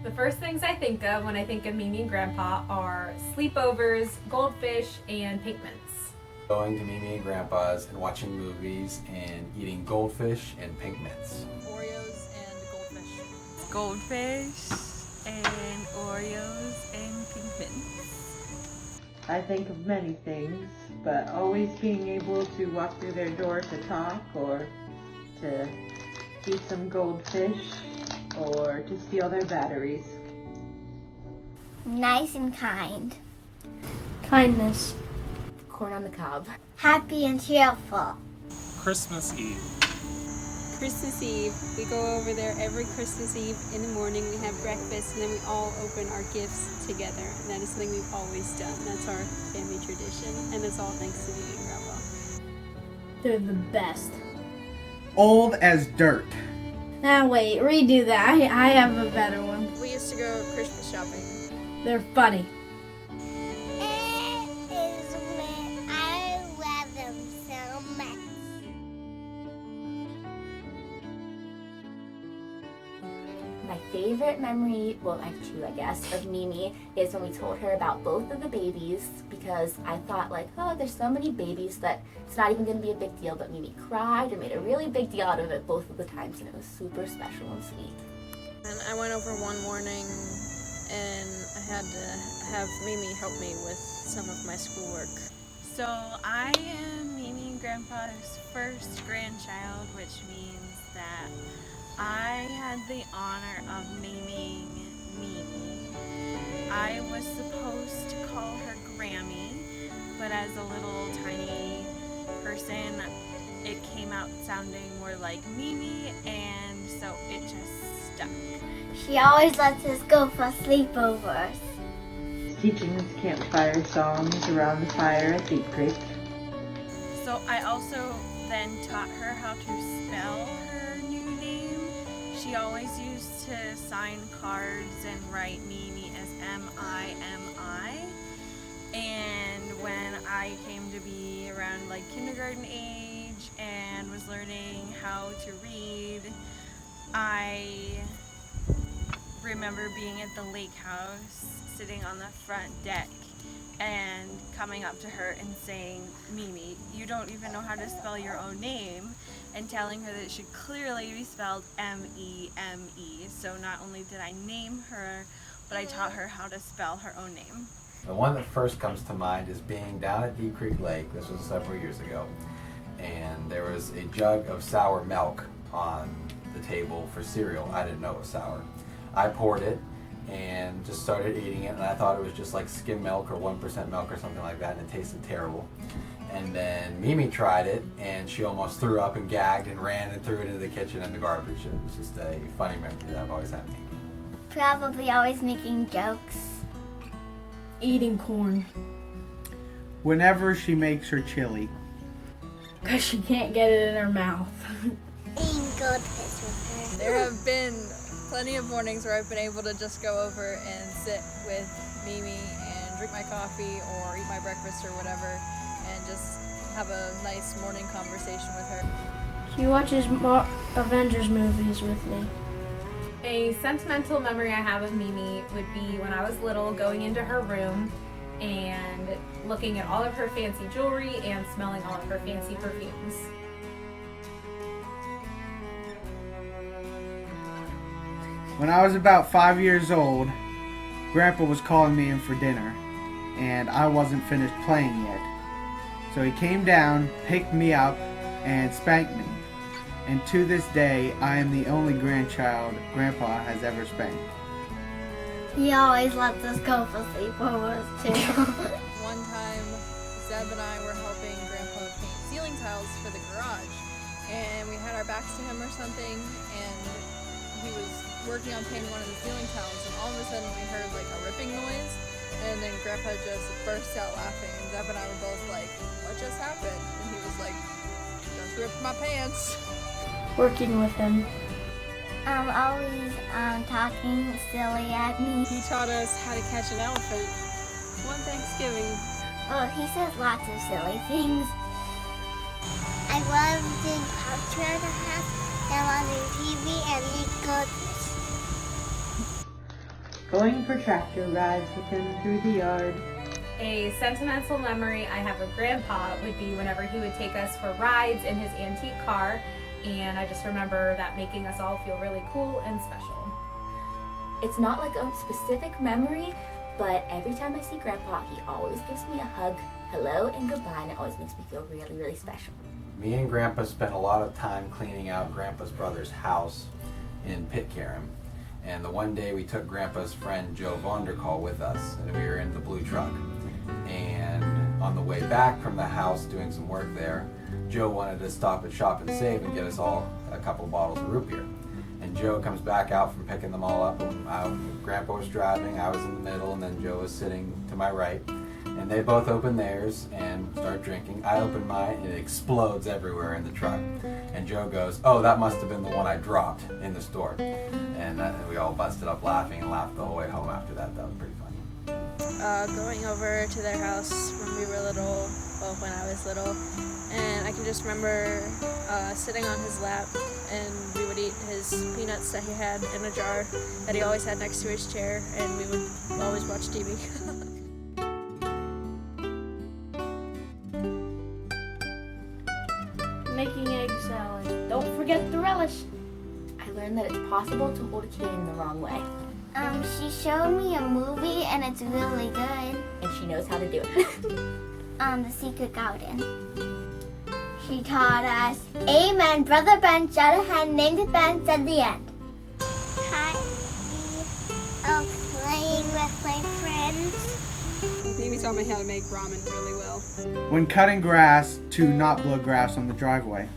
The first things I think of when I think of Mimi and Grandpa are sleepovers, goldfish, and pink mints. Going to Mimi and Grandpa's and watching movies and eating goldfish and pink mints. Oreos and goldfish. Goldfish and Oreos and pink mints. I think of many things, but always being able to walk through their door to talk or to eat some goldfish or to steal their batteries. Nice and kind. Kindness. Corn on the cob. Happy and cheerful. Christmas Eve. Christmas Eve. We go over there every Christmas Eve in the morning. We have breakfast and then we all open our gifts together. And that is something we've always done. That's our family tradition. And that's all thanks to Mimi and Grandpa. They're the best. Old as dirt. Now wait, redo that. I have a better one. We used to go Christmas shopping. They're funny. It is when I love them so much. My favorite memory, well, I have two, I guess, of Mimi is when we told her about both of the babies, because I thought like, oh, there's so many babies that it's not even going to be a big deal, but Mimi cried and made a really big deal out of it both of the times, and it was super special and sweet. And I went over one morning and I had to have Mimi help me with some of my schoolwork. So I am Mimi and Grandpa's first grandchild, which means that I had the honor of naming Mimi. I was supposed to call her Grammy, but as a little tiny person, it came out sounding more like Mimi, and so it just stuck. She always lets us go for sleepovers. Teaching us campfire songs around the fire at Deep Creek. So I also then taught her how to spell her new name. She always used to sign cards and write Mimi as M-I-M-I. And when I came to be around like kindergarten age and was learning how to read, I remember being at the lake house, sitting on the front deck and coming up to her and saying, Mimi, you don't even know how to spell your own name, and telling her that it should clearly be spelled M-E-M-E. So not only did I name her, but I taught her how to spell her own name. The one that first comes to mind is being down at Deep Creek Lake. This was several years ago. And there was a jug of sour milk on the table for cereal. I didn't know it was sour. I poured it and just started eating it, and I thought it was just like skim milk or 1% milk or something like that, and it tasted terrible. And then Mimi tried it, and she almost threw up and gagged and ran and threw it into the kitchen and the garbage. It was just a funny memory that I've always had. Probably always making jokes. Eating corn. Whenever she makes her chili. Because she can't get it in her mouth. Eating goldfish with her. There have been plenty of mornings where I've been able to just go over and sit with Mimi and drink my coffee or eat my breakfast or whatever and just have a nice morning conversation with her. She watches Avengers movies with me. A sentimental memory I have of Mimi would be when I was little, going into her room and looking at all of her fancy jewelry and smelling all of her fancy perfumes. When I was about 5 years old, Grandpa was calling me in for dinner, and I wasn't finished playing yet. So he came down, picked me up, and spanked me. And to this day, I am the only grandchild Grandpa has ever spanked. He always lets us go for sleepovers too. One time, Zeb and I were helping Grandpa paint ceiling tiles for the garage, and we had our backs to him or something, and he was working on painting one of the ceiling tiles, and all of a sudden we heard like a ripping noise, and then Grandpa just burst out laughing, and Zeb and I were both like, what just happened? And he was like, just ripped my pants. Working with him. Always talking silly at me. He taught us how to catch an elephant one Thanksgiving. Oh, he says lots of silly things. I love doing pops around the house and watching TV and eat goldfish. going for tractor rides with him through the yard. A sentimental memory I have of Grandpa would be whenever he would take us for rides in his antique car, and I just remember that making us all feel really cool and special. It's not like a specific memory, but every time I see Grandpa, he always gives me a hug, hello, and goodbye, and it always makes me feel really, really special. Me and Grandpa spent a lot of time cleaning out Grandpa's brother's house in Pitcairn. And the one day we took Grandpa's friend Joe Vonderkal with us, and we were in the blue truck. And on the way back from the house doing some work there, Joe wanted to stop at Shop and Save and get us all a couple bottles of root beer. And Joe comes back out from picking them all up. Grandpa was driving, I was in the middle, and then Joe was sitting to my right. And they both open theirs and start drinking. I open mine and it explodes everywhere in the truck. And Joe goes, "Oh, that must have been the one I dropped in the store." And we all busted up laughing and laughed the whole way home after that. That was pretty funny. Going over to their house when we were little, well, when I was little, and I can just remember sitting on his lap, and we would eat his peanuts that he had in a jar that he always had next to his chair, and we would always watch TV. Making egg salad. Don't forget the relish. I learned that it's possible to hold a cane the wrong way, She showed me a movie and it's really good. and she knows how to do it. The Secret Garden. She taught us, "Amen, Brother Ben, shot a hand, named it Ben, said the end." Hi, playing with my friends. Mimi taught me how to make ramen really well. When cutting grass, to not blow grass on the driveway.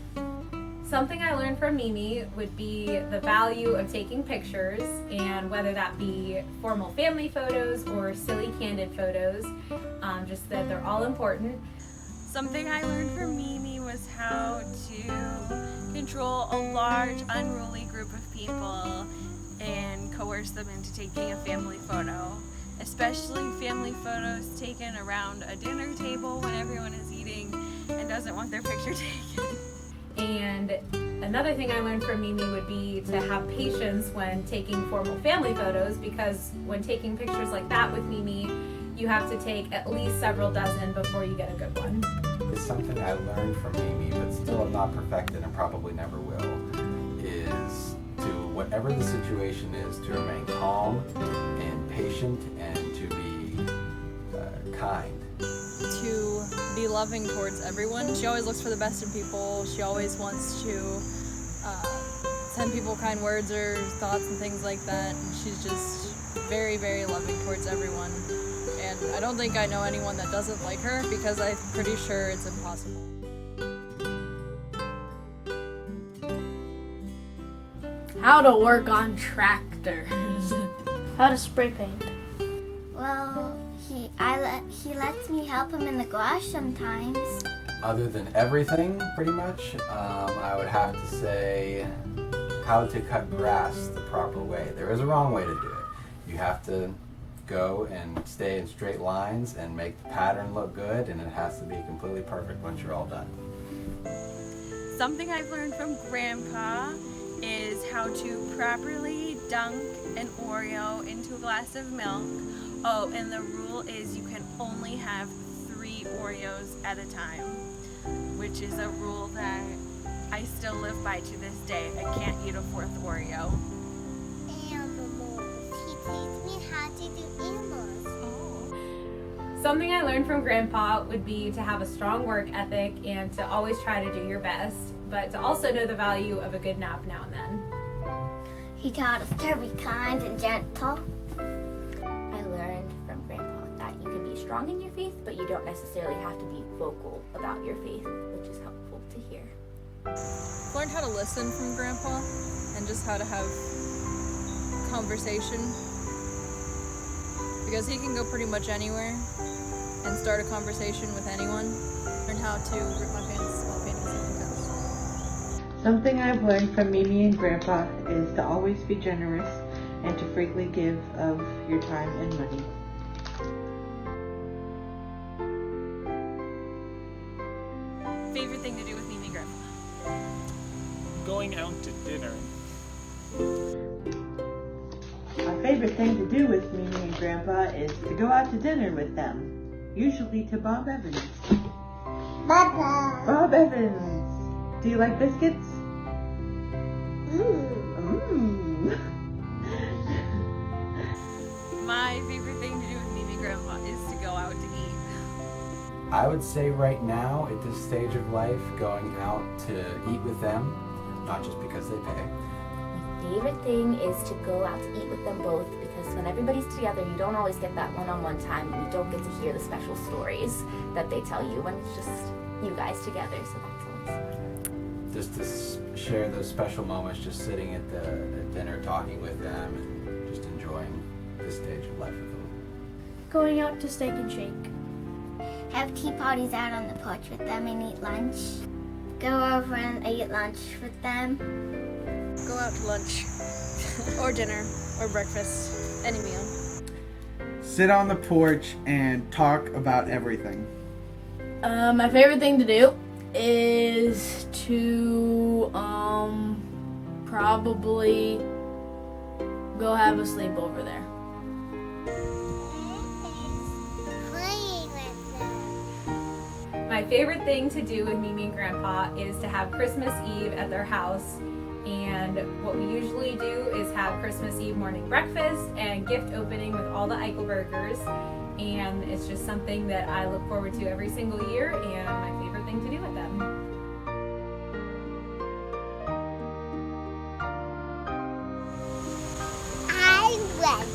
Something I learned from Mimi would be the value of taking pictures, and whether that be formal family photos or silly candid photos, just that they're all important. Something I learned from Mimi was how to control a large, unruly group of people and coerce them into taking a family photo, especially family photos taken around a dinner table when everyone is eating and doesn't want their picture taken. And another thing I learned from Mimi would be to have patience when taking formal family photos, because when taking pictures like that with Mimi, you have to take at least several dozen before you get a good one. It's something I learned from Mimi, but still have not perfected and probably never will, is to, whatever the situation is, to remain calm and patient and to be kind. To be loving towards everyone. She always looks for the best in people. She always wants to send people kind words or thoughts and things like that. And she's just very, very loving towards everyone. And I don't think I know anyone that doesn't like her, because I'm pretty sure it's impossible. How to work on tractors. How to spray paint. Well, he lets me help him in the garage sometimes. Other than everything, pretty much, I would have to say how to cut grass the proper way. There is a wrong way to do it. You have to go and stay in straight lines and make the pattern look good, and it has to be completely perfect once you're all done. Something I've learned from Grandpa is how to properly dunk an Oreo into a glass of milk. Oh, and the rule is you can only have 3 Oreos at a time, which is a rule that I still live by to this day. I can't eat a 4th Oreo. Animals. He teaches me how to do animals. Something I learned from Grandpa would be to have a strong work ethic and to always try to do your best, but to also know the value of a good nap now and then. He taught us to be kind and gentle. I learned from Grandpa that you can be strong in your faith, but you don't necessarily have to be vocal about your faith, which is helpful to hear. Learned how to listen from Grandpa and just how to have conversation, because he can go pretty much anywhere and start a conversation with anyone. Learned how to rip my pants while painting ceiling tiles. Something I've learned from Mimi and Grandpa is to always be generous and to freely give of your time and money. Favorite thing to do with Mimi and Grandpa? Going out to dinner. I favorite thing to do with Mimi and Grandpa is to go out to dinner with them, usually to Bob Evans. Bob Evans! Do you like biscuits? My favorite thing to do with Mimi and Grandpa is to go out to eat. I would say right now, at this stage of life, going out to eat with them, not just because they pay. My favorite thing is to go out to eat with them both, because when everybody's together, you don't always get that one-on-one time, and you don't get to hear the special stories that they tell you when it's just you guys together, so that's always fun. Just to share those special moments, just sitting at dinner, talking with them, and just enjoying this stage of life with them. Going out to Steak and Shake. Have tea parties out on the porch with them and eat lunch. Go over and eat lunch with them. Go out to lunch, or dinner, or breakfast, any meal. Sit on the porch and talk about everything. My favorite thing to do is to probably go have a sleepover there. My favorite thing to do with Mimi and Grandpa is to have Christmas Eve at their house. And what we usually do is have Christmas Eve morning breakfast and gift opening with all the Eichelbergers. And it's just something that I look forward to every single year and my favorite thing to do with them. I love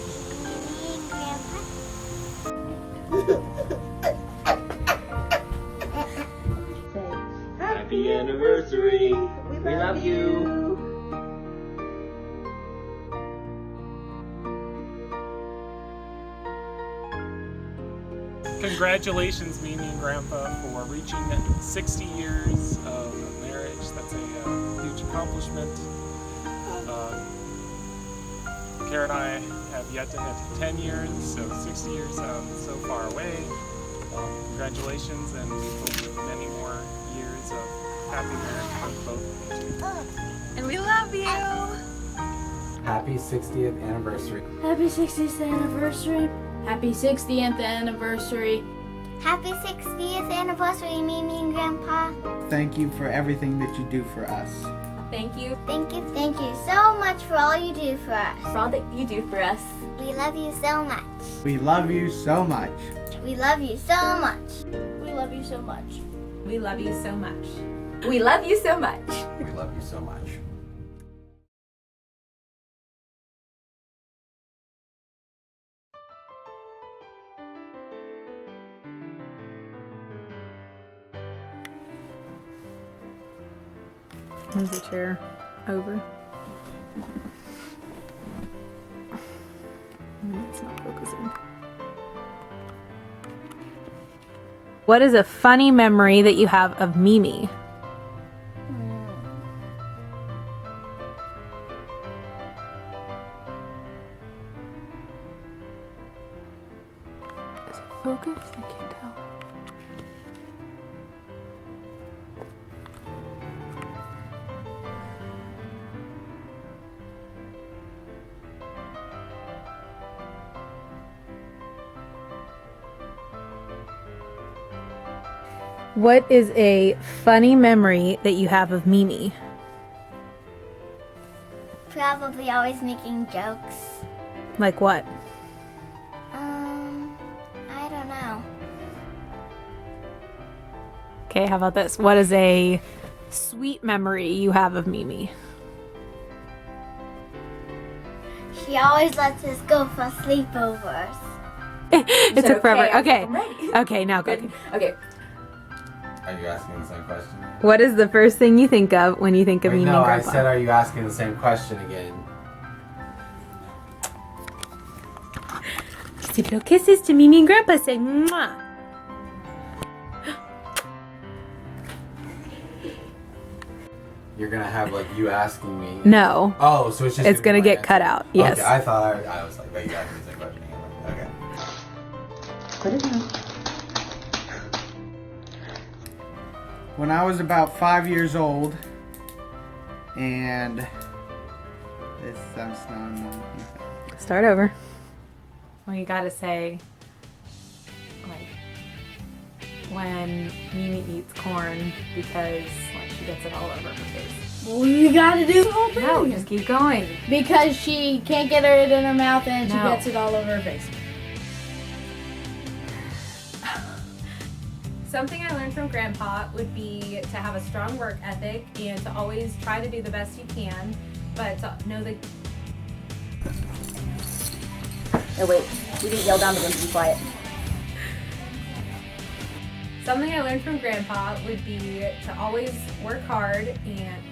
Mimi and Grandpa. Happy anniversary! We love you! Congratulations, Mimi and Grandpa, for reaching 60 years of marriage. That's a huge accomplishment. Kara and I have yet to hit 10 years, so 60 years sounds so far away. Congratulations, and we hope many more years of happy marriage for both of you two. And we love you! Happy 60th anniversary. Happy 60th anniversary. Happy 60th anniversary. Happy 60th anniversary, Mimi and Grandpa. Thank you for everything that you do for us. Thank you. Thank you so much for all you do for us. For all that you do for us. We love you so much. We love you so much. We love you so much. We love you so much. We love you so much. We love you so much. We love you so much. Move the chair over. It's not focusing. What is a funny memory that you have of Mimi? Is it focused? I can't tell. What is a funny memory that you have of Mimi? Probably always making jokes. Like what? I don't know. Okay, how about this? What is a sweet memory you have of Mimi? She always lets us go for sleepovers. It's a forever. Okay. I'm ready. Okay, now go. Okay. Are you asking the same question? What is the first thing you think of when you think of Wait, Mimi no, and I Grandpa? said, are you asking the same question again? Give little kisses to Mimi and Grandpa. Say mwah. You're gonna have like you asking me. No. Oh, so it's just. It's gonna be my get cut answer. out. Yes. Okay, I thought I was like, are you asking the same question again? Okay. Put it down. When I was about 5 years old, and this I'm snoring. Start over. Well, you gotta say, like, when Mimi eats corn because like she gets it all over her face. Well, you gotta do the whole thing. No, just keep going. Because she can't get it in her mouth and she No. gets it all over her face. Something I learned from Grandpa would be to have a strong work ethic and to always try to do the best you can, but to know that. No, wait. We didn't yell down the room to be quiet. Something I learned from Grandpa would be to always work hard and.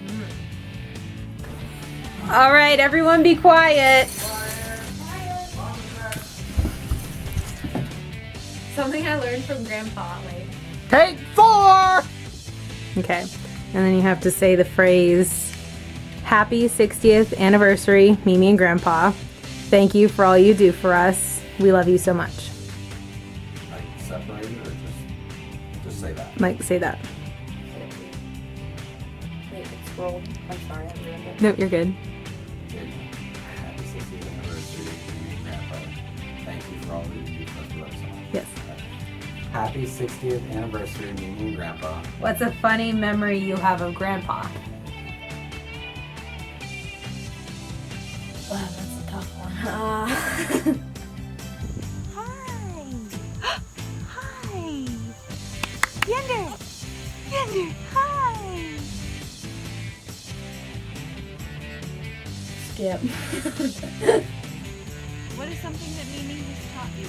All right, everyone, be quiet. Something I learned from Grandpa, like. Take 4! Okay, and then you have to say the phrase, "Happy 60th anniversary, Mimi and Grandpa. Thank you for all you do for us. We love you so much." Like separated or just say that? Mike, say that. Wait, it scrolled. I'm sorry, I ruined it. No, you're good. Happy 60th anniversary, Mimi and Grandpa. Thank you for all that you do for us. We love you so much. Yes. Happy 60th anniversary, Mimi and Grandpa. What's a funny memory you have of Grandpa? Wow, that's a tough one. Hi. Hi. Yander. Yander. Hi. Skip. What is something that Mimi has taught you?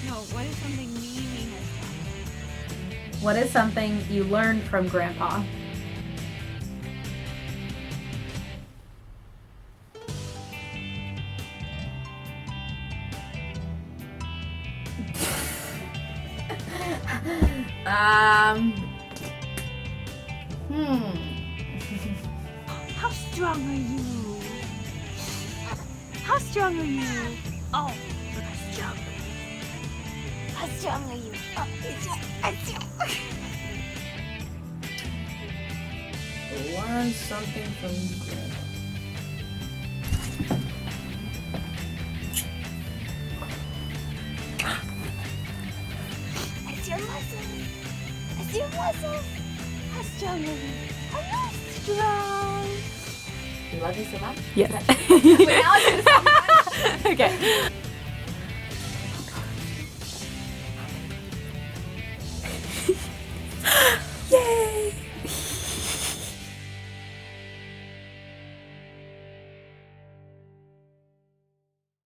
No, what is something Mimi has taught you? What is something you learned from Grandpa? How strong are you? How strong are you? Oh, look how strong are you? How strong are you? Oh, I'm strong. Learn something from Grandpa. I see your muscles. I see your muscles. How strong are you? I'm strong. We love you so much. Yes. Wait, now I gotta stop. Okay.